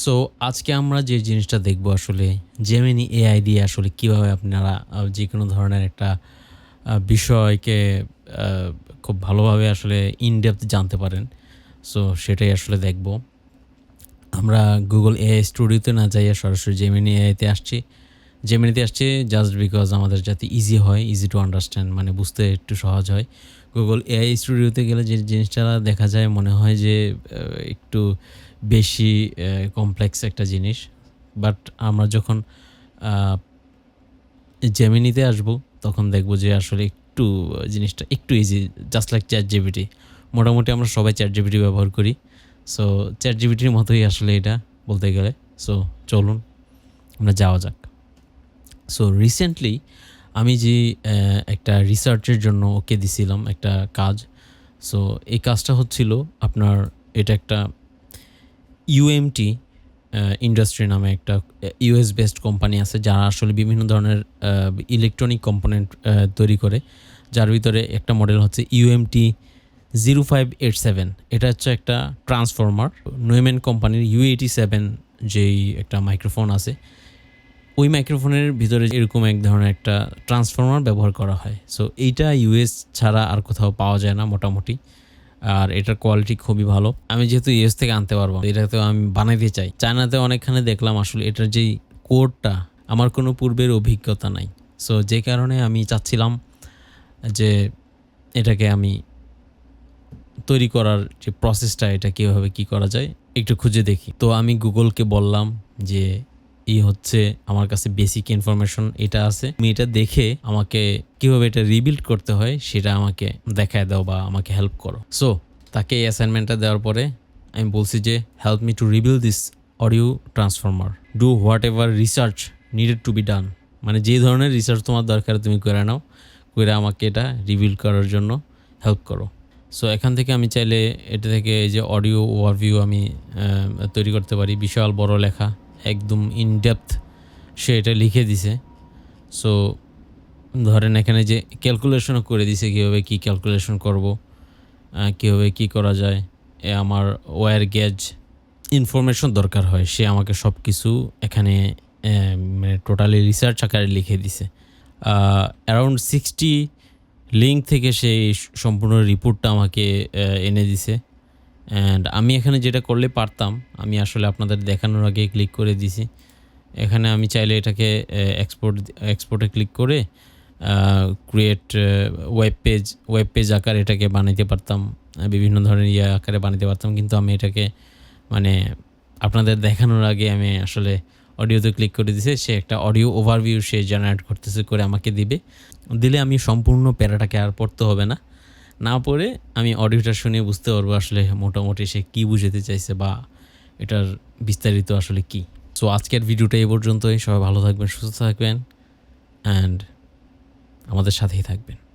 So আজকে আমরা যে জিনিসটা দেখব আসলে জেমিনি এআই দিয়ে আসলে কিভাবে আপনারা যেকোনো ধরনের একটা বিষয়কে আ খুব ভালোভাবে আসলে ইন ডেপথ জানতে পারেন। সো সেটাই আসলে দেখব। আমরা Google AI স্টুডিওতে না যাইয়া সরাসরি জেমিনি এআইতে আসছি। জেমিনিতে আসছি জাস্ট বিকজ আমাদের যাতে ইজি হয়, ইজি টু আন্ডারস্ট্যান্ড মানে বুঝতে একটু সহজ হয়। Google AI স্টুডিওতে গেলে যে জিনিসটা দেখা যায় মনে হয় যে একটু বেশি কমপ্লেক্স একটা জিনিস। বাট আমরা যখন আ জেমিনিতে আসবো তখন দেখব যে আসলে একটু জিনিসটা একটু ইজি জাস্ট লাইক ChatGPT। মোটামুটি আমরা সবাই ChatGPT ব্যবহার করি। সো ChatGPTর মতোই আসলে এটা বলতে গেলে। সো চলুন আমরা যাওয়া যাক। সো রিসেন্টলি আমি যে একটা রিসার্চের জন্য ওকে দিছিলাম একটা কাজ। সো এই কাজটা হচ্ছিল আপনার এটা একটা UMT ইন্ডাস্ট্রি নামে একটা US বেসড কোম্পানি আছে যারা আসলে বিভিন্ন ধরনের ইলেকট্রনিক কম্পোনেন্ট তৈরি করে। যার ভিতরে একটা মডেল হচ্ছে UMT 0587 এটা হচ্ছে একটা ট্রান্সফর্মার। Neumann কোম্পানির U87 যেই একটা মাইক্রোফোন আছে ওই মাইক্রোফোনের ভিতরে এরকম এক ধরনের একটা ট্রান্সফর্মার ব্যবহার করা হয়। সো এইটা US ছাড়া আর কোথাও পাওয়া যায় না মোটামুটি। আর এটার কোয়ালিটি খুবই ভালো। আমি যেহেতু US থেকে আনতে পারবো না, এটাতেও আমি বানাইতে চাই। চায়নাতে অনেকখানে দেখলাম আসলে এটার যেই কোডটা আমার কোনো পূর্বের অভিজ্ঞতা নাই। সো যে কারণে আমি চাচ্ছিলাম যে এটাকে আমি তৈরি করার যে প্রসেসটা এটা কিভাবে কি করা যায় একটু খুঁজে দেখি। তো আমি গুগলকে বললাম যে হচ্ছে আমার কাছে বেসিক ইনফরমেশন এটা আছে। তুমি এটা দেখে আমাকে কিভাবে এটা রিবিল্ড করতে হয় সেটা আমাকে দেখায় দাও বা আমাকে হেল্প করো। সো তাকে এই অ্যাসাইনমেন্টটা দেওয়ার পরে আমি বলছি যে help me to rebuild this audio transformer. Do what ever research needed to be done. মানে যে ধরনের রিসার্চ তোমার দরকার তুমি করে নাও, করে আমাকে এটা রিবিল্ড করার জন্য হেল্প করো। সো এখান থেকে আমি চাইলে এটা থেকে এই যে অডিও ওভারভিউ আমি তৈরি করতে পারি। বিশাল বড় লেখা একদম ইন ডেপথ সে এটা লিখে দিছে। সো ধরেন এখানে যে ক্যালকুলেশনও করে দিছে কীভাবে কী ক্যালকুলেশন করব, কীভাবে কী করা যায়। আমার ওয়্যার গেজ ইনফরমেশন দরকার হয় সে আমাকে সব কিছু এখানে মানে টোটালি রিসার্চ আকারে লিখে দিছে। অ্যারাউন্ড 60 লিঙ্ক থেকে সেই সম্পূর্ণ রিপোর্টটা আমাকে এনে দিছে। অ্যান্ড আমি এখানে যেটা করলে পারতাম, আমি আসলে আপনাদের দেখানোর আগে ক্লিক করে দিছি। এখানে আমি চাইলে এটাকে এক্সপোর্টে ক্লিক করে ক্রিয়েট ওয়েব পেজ আকারে এটাকে বানাইতে পারতাম, বিভিন্ন ধরনের আকারে বানাইতে পারতাম। কিন্তু আমি এটাকে মানে আপনাদের দেখানোর আগে আমি আসলে অডিওতে ক্লিক করে দিছে। সে একটা অডিও ওভারভিউ সে জেনারেট করতেছে, করে আমাকে দিলে আমি সম্পূর্ণ প্যারাটাকে আর পড়তে হবে না। না পড়ে আমি অডিওটা শুনে বুঝতে পারবো আসলে মোটামুটি সে কী বুঝাতে চাইছে বা এটার বিস্তারিত আসলে কী। সো আজকের ভিডিওটা এই পর্যন্তই। সবাই ভালো থাকবেন, সুস্থ থাকবেন অ্যান্ড আমাদের সাথেই থাকবেন।